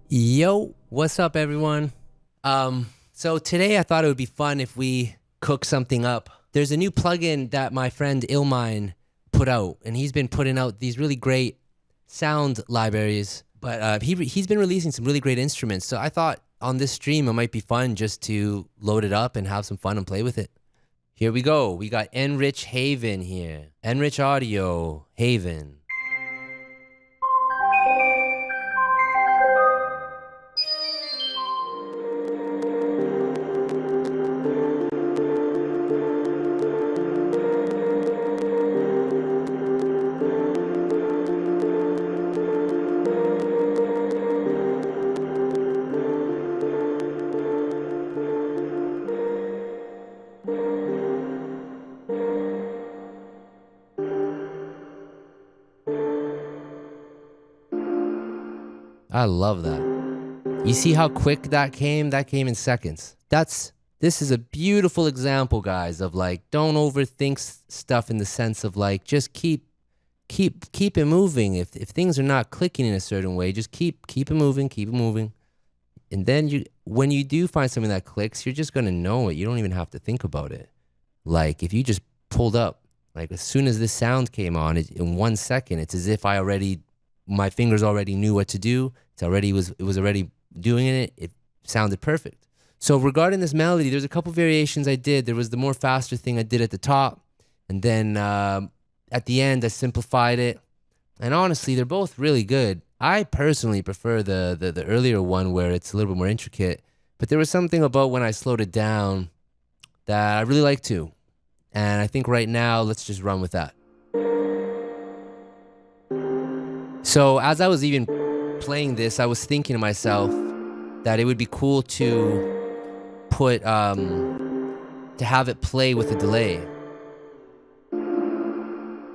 Yo, what's up, everyone? So today I thought it would be fun if we cook something up. There's a new plugin that my friend Illmind put out, and he's been putting out these really great sound libraries. But he's been releasing some really great instruments. So I thought on this stream it might be fun just to load it up and have some fun and play with it. Here we go. We got Enrich Haven here. Enrich Audio Haven. I love that. You see how quick that came? That came in seconds. This is a beautiful example, guys, of like, don't overthink stuff in the sense of like, just keep it moving. If things are not clicking in a certain way, just keep it moving. And then when you do find something that clicks, you're just gonna know it. You don't even have to think about it. Like if you just pulled up, like as soon as this sound came on, in 1 second, it's as if my fingers already knew what to do. It was already doing it. It sounded perfect. So regarding this melody, there's a couple variations I did. There was the more faster thing I did at the top, and then at the end I simplified it. And honestly, they're both really good. I personally prefer the earlier one where it's a little bit more intricate. But there was something about when I slowed it down that I really like too. And I think right now, let's just run with that. So as I was even playing this, I was thinking to myself that it would be cool to put to have it play with a delay.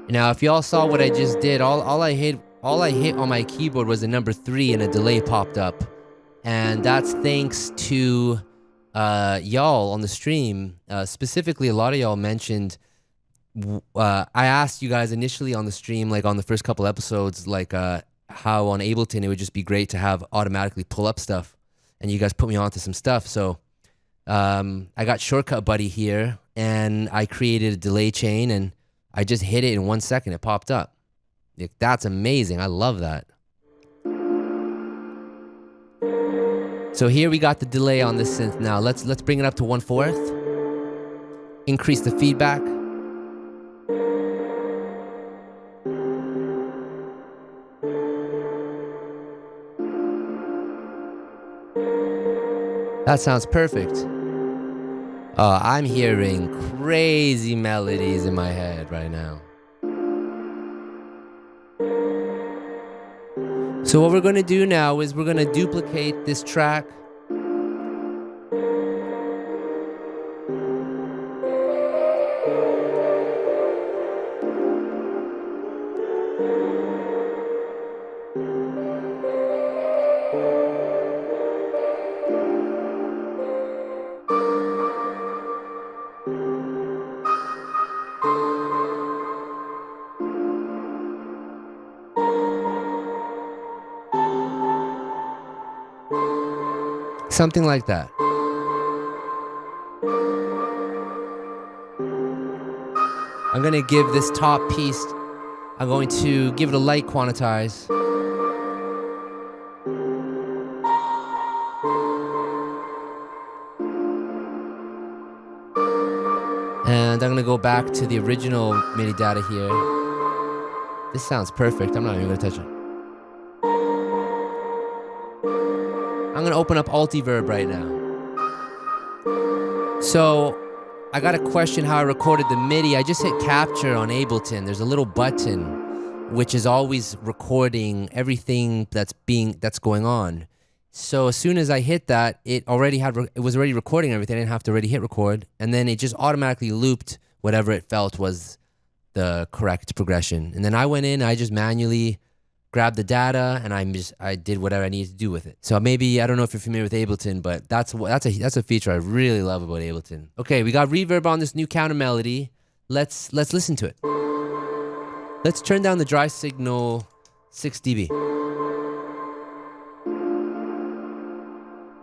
Now, if y'all saw what I just did, all I hit on my keyboard was a number 3 and a delay popped up, and that's thanks to y'all on the stream. Specifically, a lot of y'all mentioned. I asked you guys initially on the stream, like on the first couple episodes, like how on Ableton it would just be great to have automatically pull up stuff, and you guys put me onto some stuff. So I got Shortcut Buddy here, and I created a delay chain, and I just hit it in 1 second. It popped up. That's amazing. I love that. So here we got the delay on this synth. Now let's bring it up to 1/4. Increase the feedback. That sounds perfect. I'm hearing crazy melodies in my head right now. So what we're going to do now is we're going to duplicate this track. Something like that. I'm going to give this top piece, I'm going to give it a light quantize. And I'm going to go back to the original MIDI data here. This sounds perfect. I'm not even going to touch it. I'm going to open up Altiverb right now. So I got a question how I recorded the MIDI. I just hit capture on Ableton. There's a little button which is always recording everything that's going on. So as soon as I hit that, it was already recording everything. I didn't have to already hit record, and then it just automatically looped whatever it felt was the correct progression. And then I went in, I just manually grabbed the data, and I did whatever I needed to do with it. So maybe, I don't know if you're familiar with Ableton, but that's a feature I really love about Ableton. Okay, we got reverb on this new counter melody. Let's listen to it. Let's turn down the dry signal 6 dB.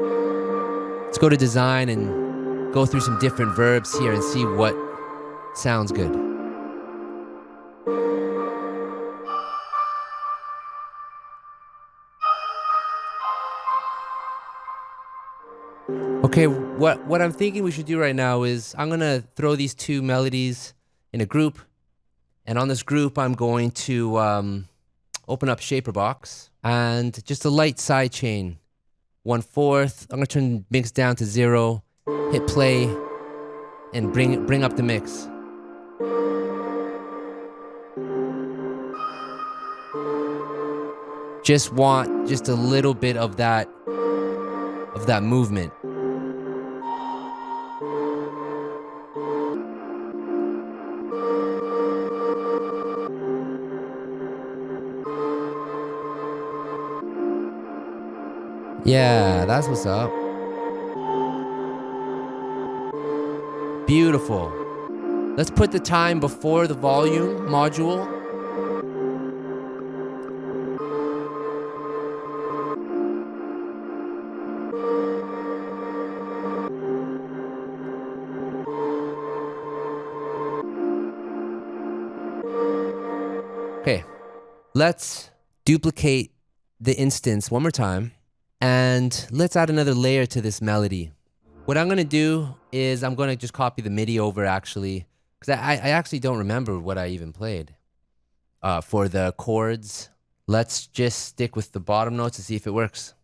Let's go to design and go through some different verbs here and see what sounds good. Okay, what I'm thinking we should do right now is I'm gonna throw these two melodies in a group, and on this group I'm going to open up Shaper Box and just a light sidechain, 1/4. I'm gonna turn mix down to 0, hit play, and bring up the mix. Just want just a little bit of that movement. Yeah, that's what's up. Beautiful. Let's put the time before the volume module. Okay, let's duplicate the instance one more time. And let's add another layer to this melody. What I'm gonna do is I'm gonna just copy the MIDI over actually, because I actually don't remember what I even played. For the chords, let's just stick with the bottom notes to see if it works.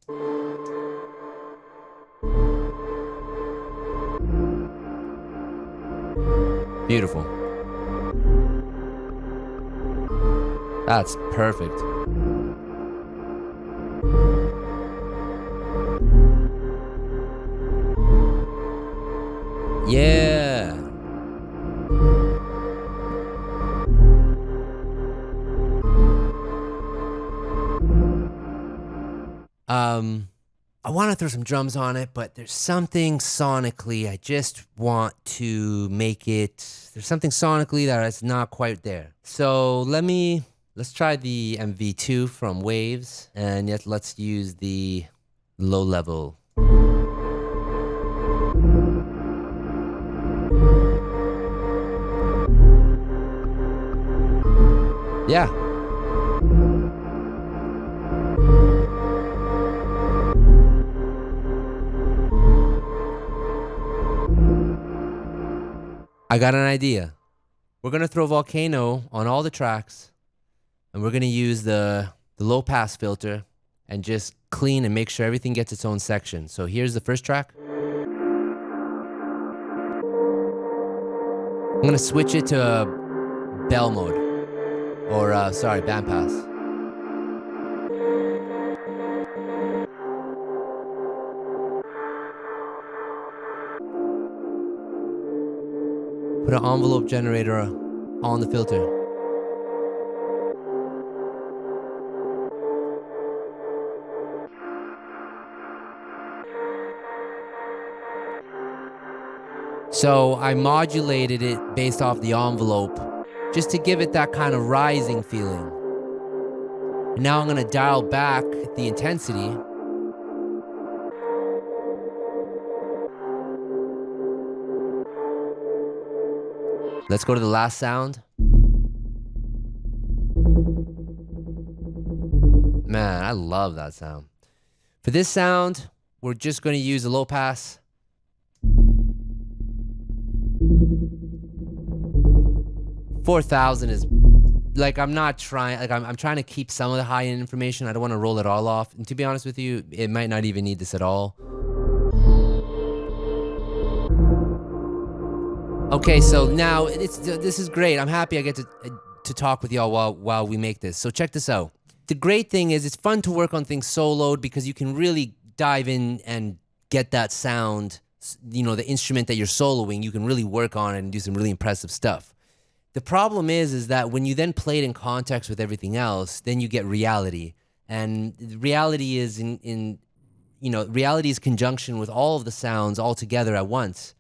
Beautiful. That's perfect. Yeah. I want to throw some drums on it, but there's something sonically, I just want to make it, there's something sonically that is not quite there. So let's try the MV2 from Waves, and yet let's use the low level. Yeah. I got an idea. We're gonna throw Volcano on all the tracks, and we're gonna use the low pass filter and just clean and make sure everything gets its own section. So here's the first track. I'm gonna switch it to bell mode, or sorry, bandpass. Put an envelope generator on the filter. So I modulated it based off the envelope just to give it that kind of rising feeling. And now I'm gonna dial back the intensity. Let's go to the last sound. Man, I love that sound. For this sound, we're just going to use a low pass. $4,000 is like, I'm not trying, like I'm trying to keep some of the high end information. I don't want to roll it all off. And to be honest with you, it might not even need this at all. Okay, so now this is great. I'm happy I get to talk with y'all while we make this. So check this out. The great thing is it's fun to work on things soloed because you can really dive in and get that sound, you know, the instrument that you're soloing, you can really work on it and do some really impressive stuff. The problem is that when you then play it in context with everything else, then you get reality. And reality is reality is conjunction with all of the sounds all together at once.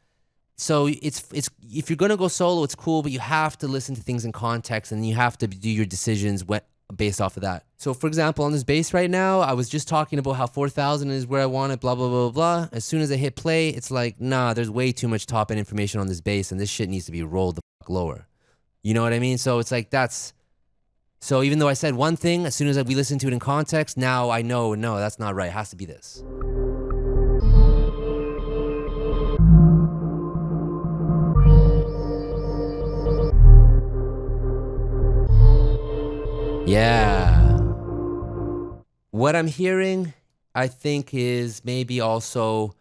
So it's if you're gonna go solo, it's cool, but you have to listen to things in context and you have to do your decisions based off of that. So for example, on this bass right now, I was just talking about how 4,000 is where I want it, blah, blah, blah, blah. As soon as I hit play, it's like, nah, there's way too much top end information on this bass and this shit needs to be rolled the fuck lower. You know what I mean? So it's like, so even though I said one thing, as soon as we listen to it in context, now I know, no, that's not right. It has to be this. Yeah. What I'm hearing, I think, is maybe also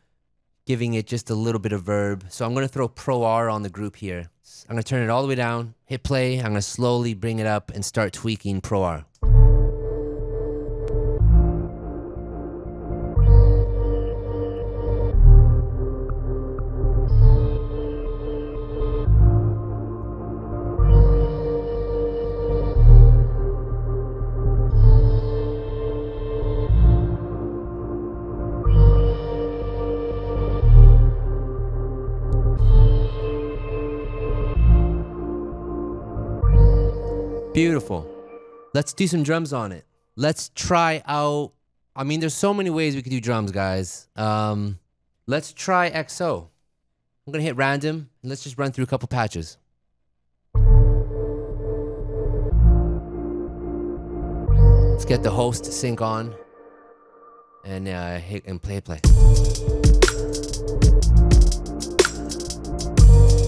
giving it just a little bit of verb. So I'm going to throw Pro R on the group here. I'm going to turn it all the way down, hit play. I'm going to slowly bring it up and start tweaking Pro R. Beautiful. Let's do some drums on it. Let's try out, I mean, there's so many ways we could do drums, guys. Let's try XO. I'm gonna hit random, and let's just run through a couple patches. Let's get the host sync on, and hit and play.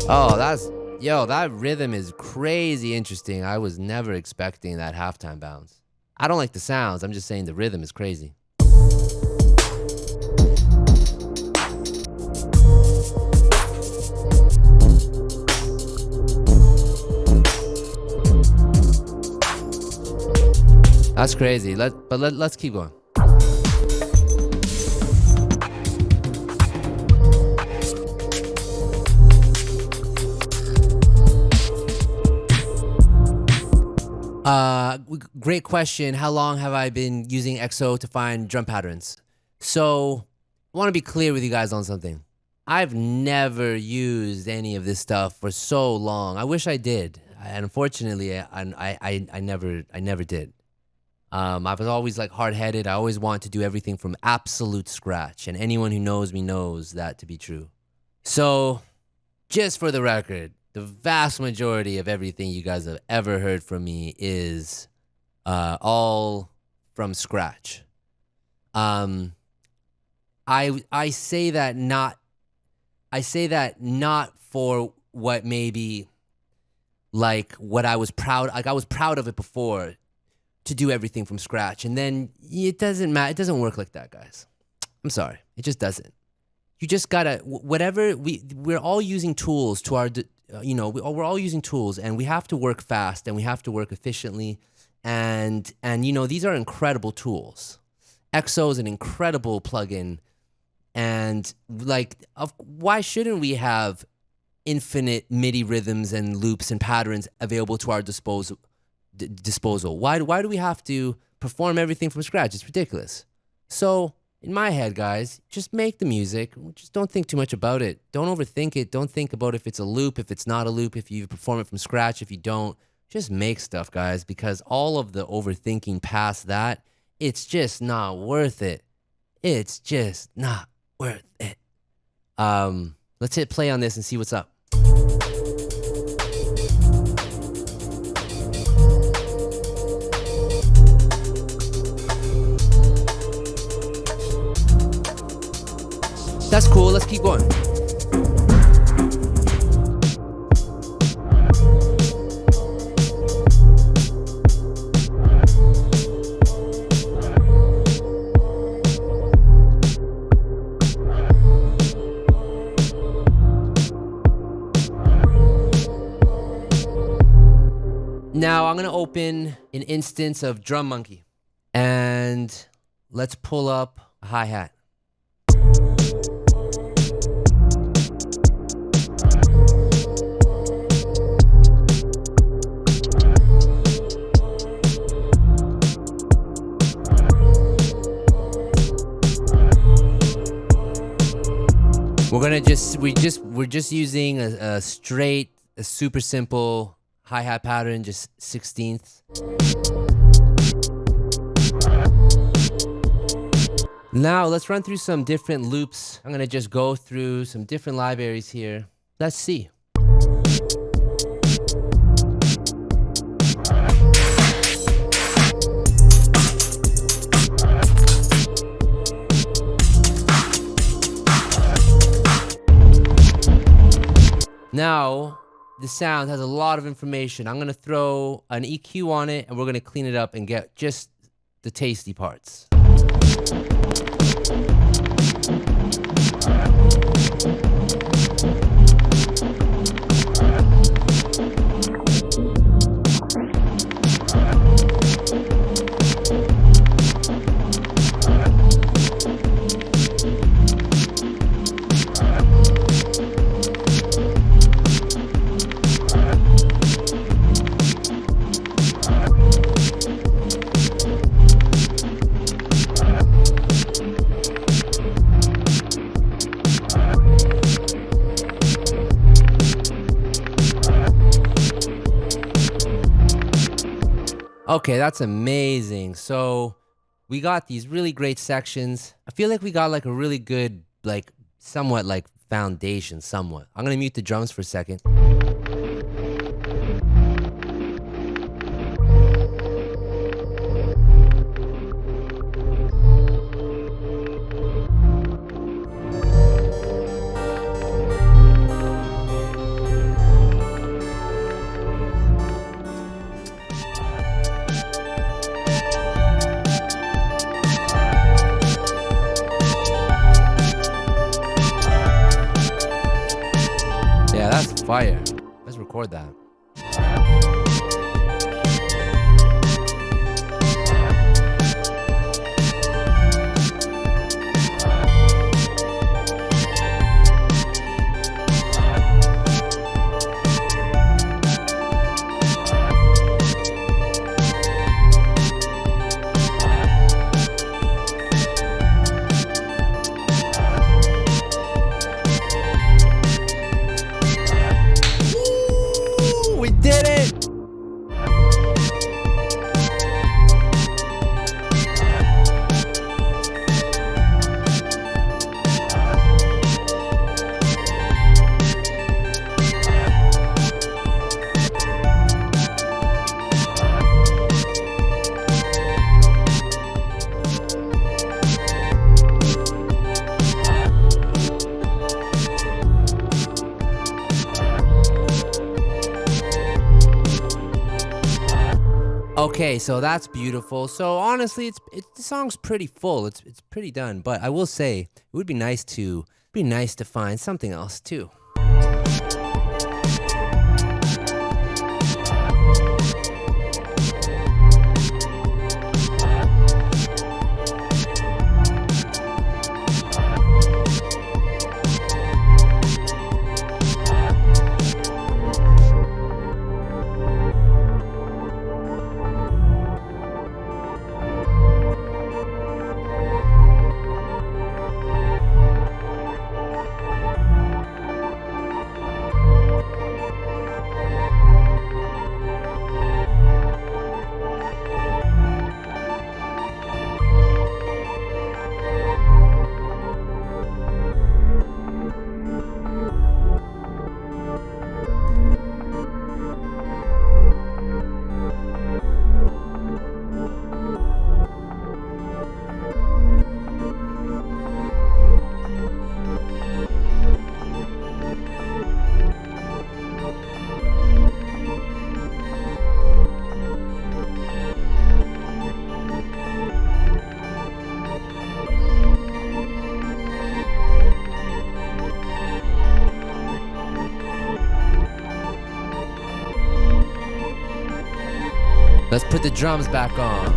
Oh, that rhythm is crazy interesting. I was never expecting that halftime bounce. I don't like the sounds. I'm just saying the rhythm is crazy. That's crazy. Let's keep going. Great question. How long have I been using XO to find drum patterns? So I want to be clear with you guys on something. I've never used any of this stuff for so long. I wish I did. And unfortunately, I never did. I was always like hard-headed. I always want to do everything from absolute scratch. And anyone who knows me knows that to be true. So just for the record, the vast majority of everything you guys have ever heard from me is all from scratch. I say that not for what maybe like what I was proud, like I was proud of it before to do everything from scratch, and then it doesn't matter. It doesn't work like that, guys. I'm sorry, it just doesn't. You just gotta whatever we're all using tools to our. We're all using tools, and we have to work fast and we have to work efficiently. And these are incredible tools. XO is an incredible plugin. And why shouldn't we have infinite MIDI rhythms and loops and patterns available to our disposal? Why do we have to perform everything from scratch? It's ridiculous. So in my head, guys, just make the music. Just don't think too much about it. Don't overthink it. Don't think about if it's a loop, if it's not a loop, if you perform it from scratch, if you don't. Just make stuff, guys, because all of the overthinking past that, it's just not worth it. It's just not worth it. Let's hit play on this and see what's up. That's cool. Let's keep going. Now I'm going to open an instance of Drum Monkey, and let's pull up a hi-hat. We're just using a super simple hi-hat pattern, just 16th. Now let's run through some different loops. I'm gonna just go through some different libraries here. Let's see. Now, the sound has a lot of information. I'm gonna throw an EQ on it and we're gonna clean it up and get just the tasty parts. Okay, that's amazing. So we got these really great sections. I feel like we got like a really good, like somewhat like foundation, somewhat. I'm gonna mute the drums for a second. That's fire. Let's record that. We did it! Okay, so that's beautiful. So honestly, the song's pretty full. It's pretty done. But I will say it would be nice to find something else too. Let's put the drums back on.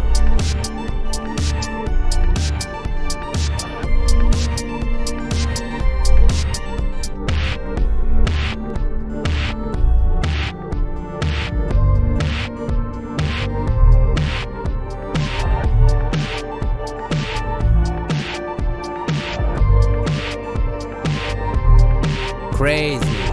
Crazy.